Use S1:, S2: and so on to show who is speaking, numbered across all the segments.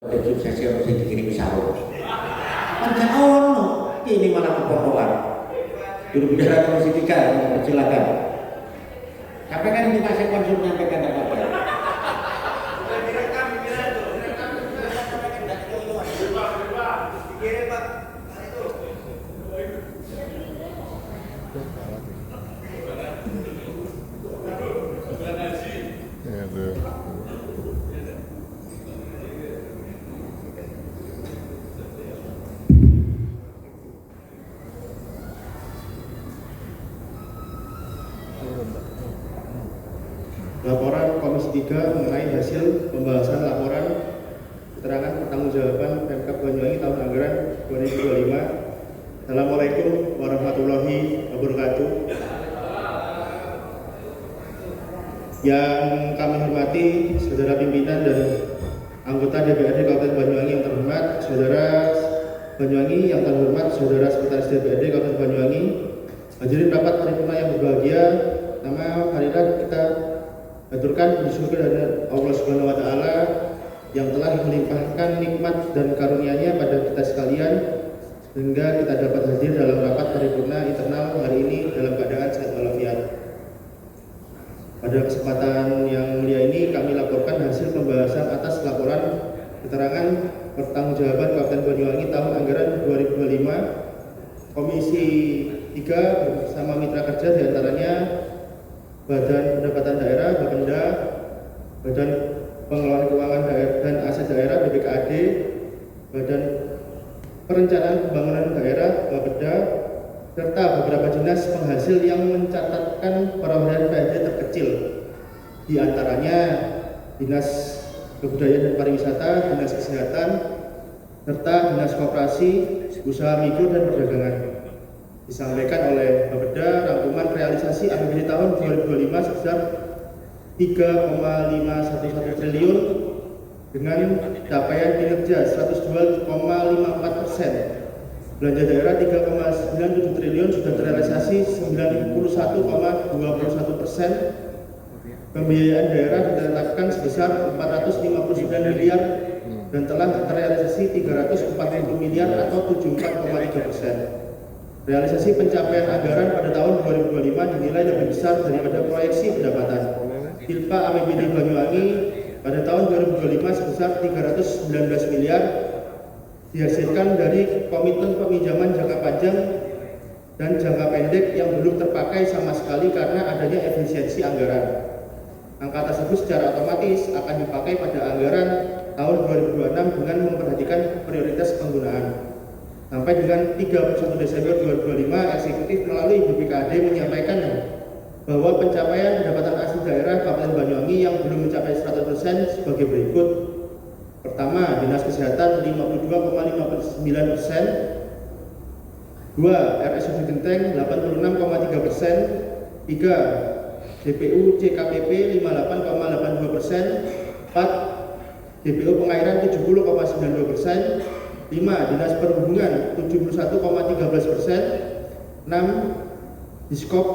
S1: Sukses harus dikirim sahur. Kan gak ono, ini malah kebohongan. Juru bicara Komisi 3, silakan. KPK ini masih konsul menyampaikan apa?
S2: Laporan Komisi 3 mengenai hasil pembahasan laporan keterangan pertanggungjawaban Pemkab Banyuwangi tahun anggaran 2025. Assalamualaikum warahmatullahi wabarakatuh. Yang kami hormati saudara pimpinan dan anggota DPRD Kabupaten Banyuwangi yang terhormat, saudara Banyuwangi yang terhormat, saudara sekretaris DPRD Kabupaten Banyuwangi, hadirin rapat paripurna yang berbahagia. Pertama, marilah kita aturkan puji syukur kepada Allah Subhanahu wa taala yang telah melimpahkan nikmat dan karunia-Nya pada kita sekalian sehingga kita dapat hadir dalam rapat paripurna internal hari ini dalam keadaan sehat walafiat. Pada kesempatan yang mulia ini kami laporkan hasil pembahasan atas laporan keterangan pertanggungjawaban Kabupaten Banyuwangi tahun anggaran 2025. Komisi 3 bersama mitra kerja diantaranya Badan Pendapatan Daerah Bapenda, Badan Pengelolaan Keuangan dan Aset Daerah BPKAD, Badan Perencanaan Pembangunan Daerah Bapeda, serta beberapa dinas penghasil yang mencatatkan perolehan PAD terkecil, di antaranya Dinas Kebudayaan dan Pariwisata, Dinas Kesehatan, serta Dinas Koperasi, Usaha Mikro dan Perdagangan. Disampaikan oleh Bapeda rangkuman realisasi APBD tahun 2025 sebesar 3,511 triliun dengan capaian kinerja 102,54%. Belanja daerah 3,97 triliun sudah terrealisasi 91,21%. Pembiayaan daerah ditetapkan sebesar 459 miliar dan telah terrealisasi 340 miliar atau 74,3%. Realisasi pencapaian anggaran pada tahun 2025 dinilai lebih besar daripada proyeksi pendapatan. Pilpa APBD Banyuwangi pada tahun 2025 sebesar 319 miliar dihasilkan dari komitmen peminjaman jangka panjang dan jangka pendek yang belum terpakai sama sekali karena adanya efisiensi anggaran. Angka tersebut secara otomatis akan dipakai pada anggaran tahun 2026 dengan memperhatikan prioritas penggunaan. Sampai dengan 31 Desember 2025, eksekutif melalui BPKAD menyampaikan bahwa pencapaian pendapatan asli daerah Kabupaten Banyuwangi yang belum mencapai 100% sebagai berikut. Pertama, Dinas Kesehatan 52,59%. 2. RSUD Genteng 86,3%. 3. DPU CKPP 58,82%. 4. DPU Pengairan 70,92%. 5. Dinas Perhubungan 71,13%. 6. Diskop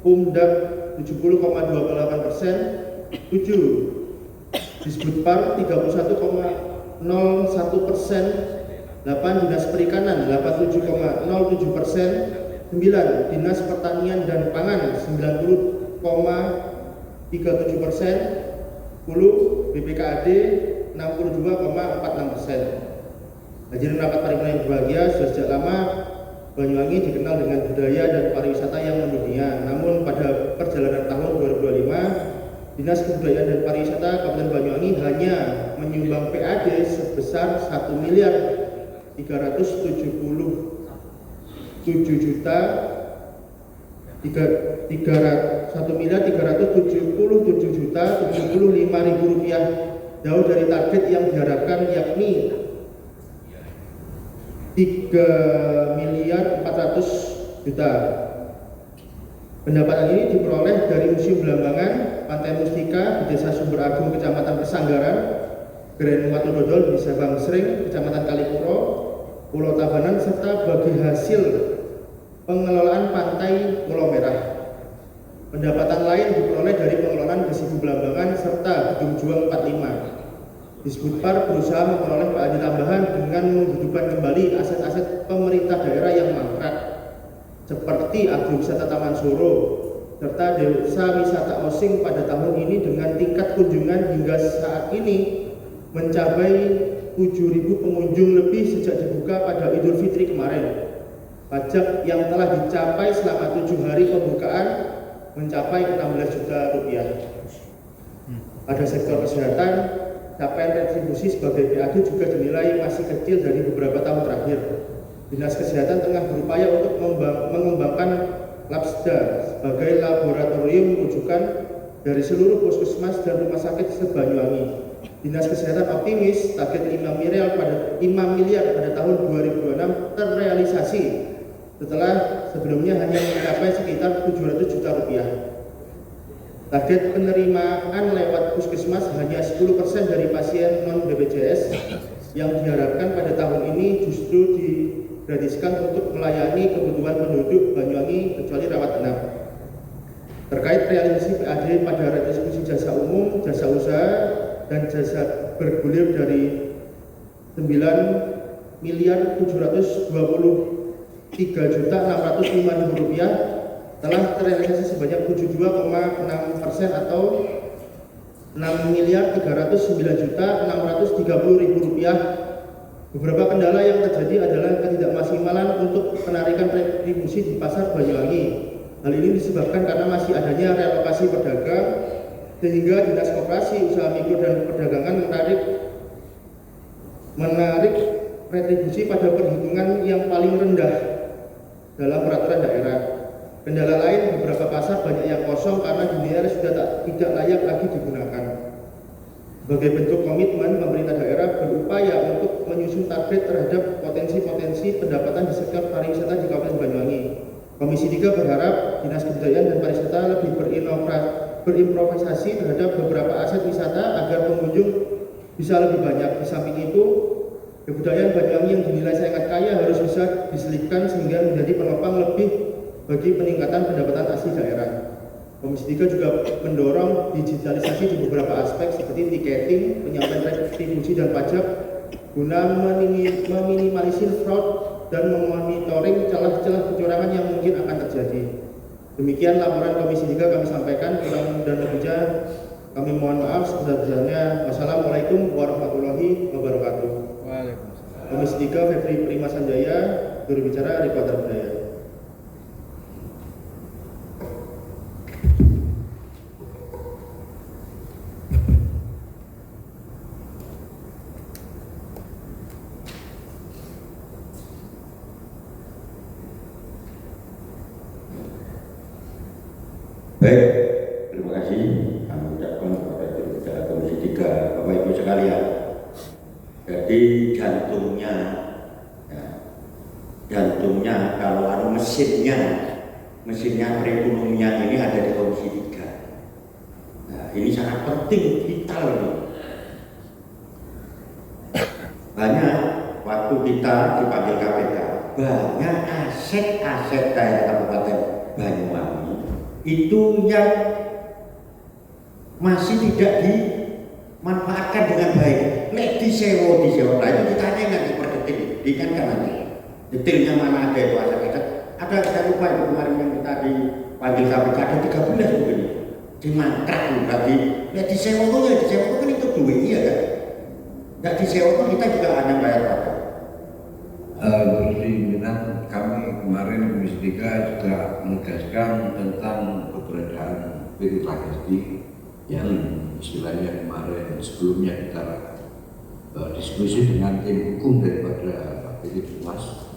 S2: Pumdak 70,28%. 7. Disbudpar 31,01%. 8. Dinas Perikanan 87,07%. 9. Dinas Pertanian dan Pangan 90,37%. 10. BPKAD 62,46%. Hadirin rapat paripurna yang berbahagia, sudah sejak lama Banyuwangi dikenal dengan budaya dan pariwisata yang mendunia. Namun pada perjalanan tahun 2025, Dinas Kebudayaan dan Pariwisata Kabupaten Banyuwangi hanya menyumbang PAD sebesar 1 miliar 377 juta 1.377.075.000 rupiah, jauh dari target yang diharapkan yakni 3.400.000.000. Pendapatan ini diperoleh dari Museum Belambangan, Pantai Mustika di Desa Sumber Agung, Kecamatan Pesanggaran, Grand Watu Dodol di Desa Bangsring, Kecamatan Kalipuro, Pulau Tabanan, serta bagi hasil pengelolaan Pantai Pulau Merah. Pendapatan lain diperoleh dari pengelolaan Gesibu Belambangan serta Gedung Juang 45. Disbudpar berusaha memperoleh PAD tambahan dengan menghidupkan kembali aset-aset pemerintah daerah yang mangkrak seperti agrowisata Taman Soro serta desa wisata Osing pada tahun ini dengan tingkat kunjungan hingga saat ini mencapai 7.000 pengunjung lebih sejak dibuka pada Idul Fitri kemarin. Pajak yang telah dicapai selama 7 hari pembukaan mencapai 16 juta rupiah. Pada sektor kesehatan, capaian retribusi sebagai PAD juga dinilai masih kecil dari beberapa tahun terakhir. Dinas Kesehatan tengah berupaya untuk mengembangkan Labsda sebagai laboratorium rujukan dari seluruh puskesmas dan rumah sakit se-Banyuwangi. Dinas Kesehatan optimis target 5 miliar pada tahun 2026 terrealisasi setelah sebelumnya hanya mencapai sekitar 700 juta rupiah. Target penerimaan lewat puskesmas hanya 10% dari pasien non-BPJS yang diharapkan pada tahun ini justru digratiskan untuk melayani kebutuhan penduduk Banyuwangi kecuali rawat inap. Terkait realisasi PAD pada retribusi jasa umum, jasa usaha, dan jasa bergulir dari 9.723.605.000 rupiah telah terrealisasi sebanyak 72,6% atau 6.309.630.000 rupiah. Beberapa kendala yang terjadi adalah ketidakmaksimalan untuk penarikan retribusi di pasar Banyuwangi. Hal ini disebabkan karena masih adanya relokasi pedagang sehingga Dinas Koperasi, Usaha Mikro dan Perdagangan menarik retribusi pada perhitungan yang paling rendah dalam peraturan daerah. Kendala lain, beberapa pasar banyak yang kosong karena dinilai sudah tidak layak lagi digunakan. Sebagai bentuk komitmen, pemerintah daerah berupaya untuk menyusun target terhadap potensi-potensi pendapatan di sektor pariwisata di Kabupaten Banyuwangi. Komisi 3 berharap Dinas Kebudayaan dan Pariwisata lebih berimprovisasi terhadap beberapa aset wisata agar pengunjung bisa lebih banyak. Di samping itu, kebudayaan Banyuwangi yang dinilai sangat kaya harus bisa diselipkan sehingga menjadi penopang lebih bagi peningkatan pendapatan asli daerah. Komisi 3 juga mendorong digitalisasi di beberapa aspek seperti tiketing, penyampaian retribusi dan pajak guna meminimalisir fraud dan memonitoring celah-celah kecurangan yang mungkin akan terjadi. Demikian laporan Komisi 3 kami sampaikan, kurang dan lebihnya kami mohon maaf sebesar-besarnya. Wassalamualaikum warahmatullahi wabarakatuh. Waalaikumsalam. Komisi 3 Febri Prima Sanjaya, juru bicara Reporter Budaya.
S1: Baik, terima kasih. Kami ucapkan kepada juru bicara Komisi 3, Bapak Ibu sekalian. Jadi jantungnya kalau mesinnya perekonomian ini ada di Komisi 3. Nah, ini sangat penting, vital ini. Banyak waktu kita dipanggil KPK, banyak aset-aset daerah Kabupaten Banyuwangi itu yang masih tidak dimanfaatkan dengan baik. Nek disewa, nah itu ditanya nanti per detil, diingatkan nanti detailnya mana ada itu aset-aset. Ada saya lupa itu kemarin yang kita dipanggil KPK ada 13 begini dimangkrak berarti. Nek disewa itu kan itu duit, iya kan? Nek disewa itu kita juga ada bayar pajak.
S3: Terus pimpinan kami kemarin Komisi 3 juga menegaskan tentang keberadaan PT Tragedi yang istilahnya kemarin sebelumnya kita diskusi dengan tim hukum daripada PT Tumas.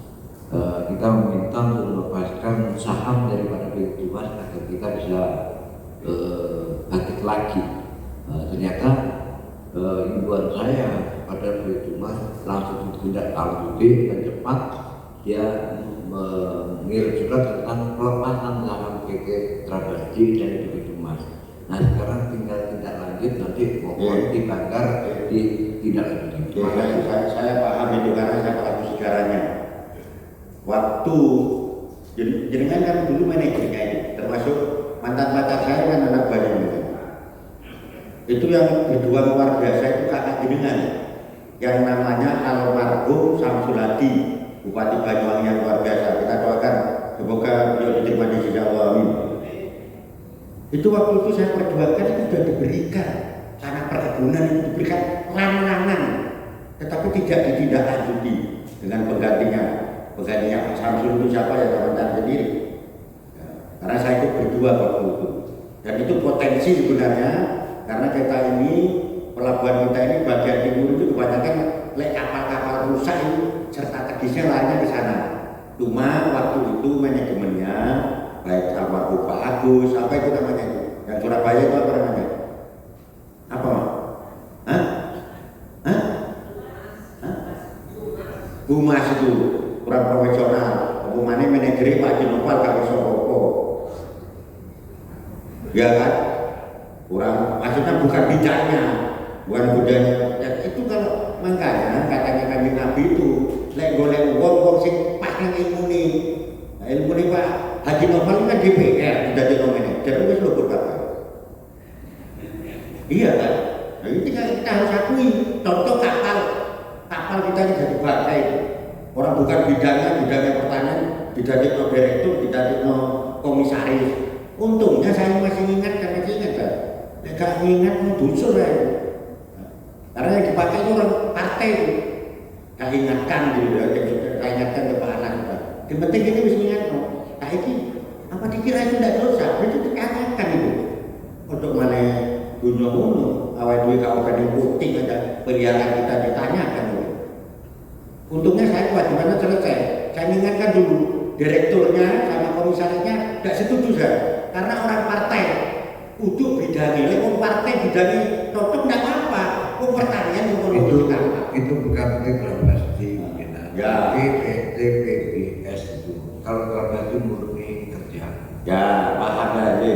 S3: Kita meminta untuk melepaskan saham daripada PT Tumas agar kita bisa bangkit lagi. Ternyata himbauan saya pada PT Tumas langsung tindak lanjuti dan cepat dia mengirim surat tentang pelepasan saham PT Tragedi dari PT Tumas. Nah sekarang tinggal tindak lanjut, nanti mohon dibanggar di tindak lanjut.
S1: Saya paham itu karena saya paham sejarahnya. Waktu jadi kan dulu manajernya ini termasuk mantan saya kan anak Banyuwangi. Itu yang berjuang luar biasa itu kakak jenengan yang namanya almarhum Samsul Hadi, Bupati Banyuwangi yang luar biasa. Kita doakan semoga beliau diterima di sisi Allah. Amin. Itu waktu itu saya perjuangkan itu sudah diberikan tanah perkebunan, itu diberikan lanangan, tetapi tidak ditindaklanjuti dengan penggantinya. Penggantinya Pak Samsul itu siapa ya teman-teman sendiri. Ya, karena saya itu berjuang waktu itu, dan itu potensi sebenarnya. Karena kita ini, pelabuhan kita ini bagian timur itu kebanyakan kapal-kapal rusak itu strategisnya lainnya di sana. Cuma waktu itu manajemennya baik sama Pak Agus, apa itu namanya itu? Yang Surabaya itu apa namanya? Apa? Hah? Hah? Hah? Humas itu kurang profesional. Hukumannya manajernya Pak Jinopal gak bisa apa-apa. Ya kan? Kurang, maksudnya bukan bidangnya, bukan budayanya. Dan itu kalau makanya katanya Kanjeng Nabi itu lek golek wong sing pas nang ilmu ni Pak Haji Novel kan DPR dadi manajer wis luput kabeh. Iya kan? Nah, ini kita harus akui. Contoh kapal kita ini jadi bangkai. Orang bukan bidangnya pertanian, didadekno direktur, didadekno komisaris. Untungnya saya masih ingat kan. Gak ingat mau dusur ya. Karena yang dipakai itu orang partai. Gak ingatkan gitu ya, gak ingatkan ke Pak Anas. Yang penting ini harus ingat no. Nah ini apa dikira itu tidak dosa? Itu diingatkan itu. Untuk mana dunia umum, awal duit kalau kan puting ada perialan kita ditanyakan dulu. Untungnya saya kewajibannya selesai. Saya ingatkan dulu direkturnya sama komisarisnya tidak setuju saya, karena orang partai. Untuk bidangi, lewat partai bidangi cocok tidak apa-apa. Pertanian
S3: itu bukan reklamasi, ya. TPS itu. Kalau reklamasi murni kerja. Ya, paham aja.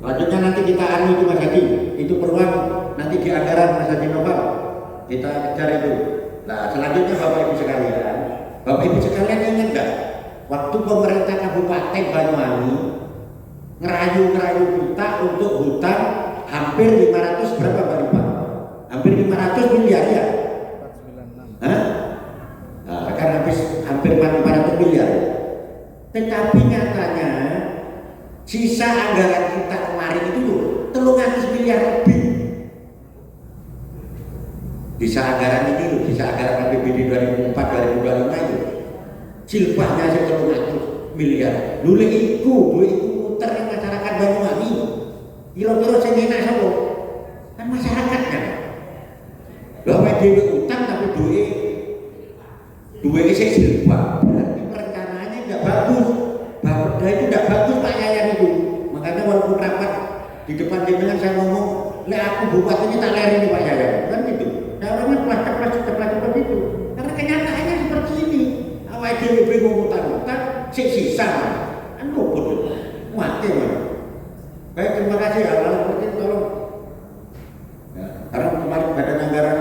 S1: Lanjutnya nanti kita anu itu Mas Hadi, itu peluang nanti di anggaran Mas Hadi Novel. Kita kejar itu. Nah, selanjutnya Bapak Ibu sekalian ingat nggak? Waktu pemerintah Kabupaten Banyuwangi ngerayu kita untuk hutang hampir 500 berapa Pak? Hampir 500 miliar ya? 496. Hah? Nah, kan hampir 500 miliar. Tetapi nyatanya sisa anggaran kita kemarin itu 300 miliar lebih. Sisa anggaran ini loh, sisa anggaran APBD 2004-2025 itu silpahnya 300 miliar. Lule iku muter masyarakat Banyuwangi. Kira-kira sing enak sapa? Kan masyarakat kan. Lha mek dhewe utang tapi duwe sik silpah. Berarti perencanaannya tidak bagus. Bapeda itu tidak bagus Pak Yayan itu. Makanya walaupun rapat di depan jenengan saya ngomong, "Lek aku bupati ini tak leri Pak Yayan." Kan gitu. Caranya plastik itu. Karena kenyataannya seperti ini. Awake dhewe bingung utang-utang, sik sisa. Kan luput. Mati man. Baik, terima kasih hal-hal seperti itu tolong. Ya, karena kemarin badan anggaran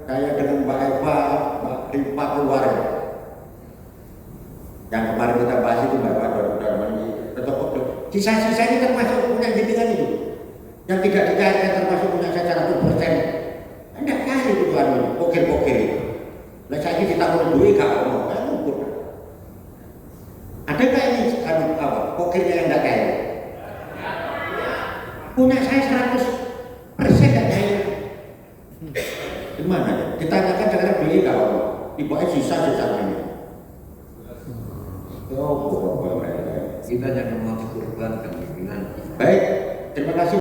S1: saya dengan Mbak Eva, Mbak Ripa keluar. Yang kemarin kita bahas itu Mbak Eva tetap sisa-sisa ini termasuk punya jenengan itu. Yang tidak dikaitkan termasuk punya saya 100%. Anda kaya itu anu, pokir-pokir itu. Lah saiki ditakoni duwe gak ono, kan ukur. Adakah ini anu apa? Pokirnya yang enggak kaya? Punya saya 100% enggak kaya. Gimana? Ditanyakan dengan duwe gak ono. Ibuke sisa-sisa ini.
S3: Kita jangan mau kurban kemungkinan.
S1: Baik, terima kasih.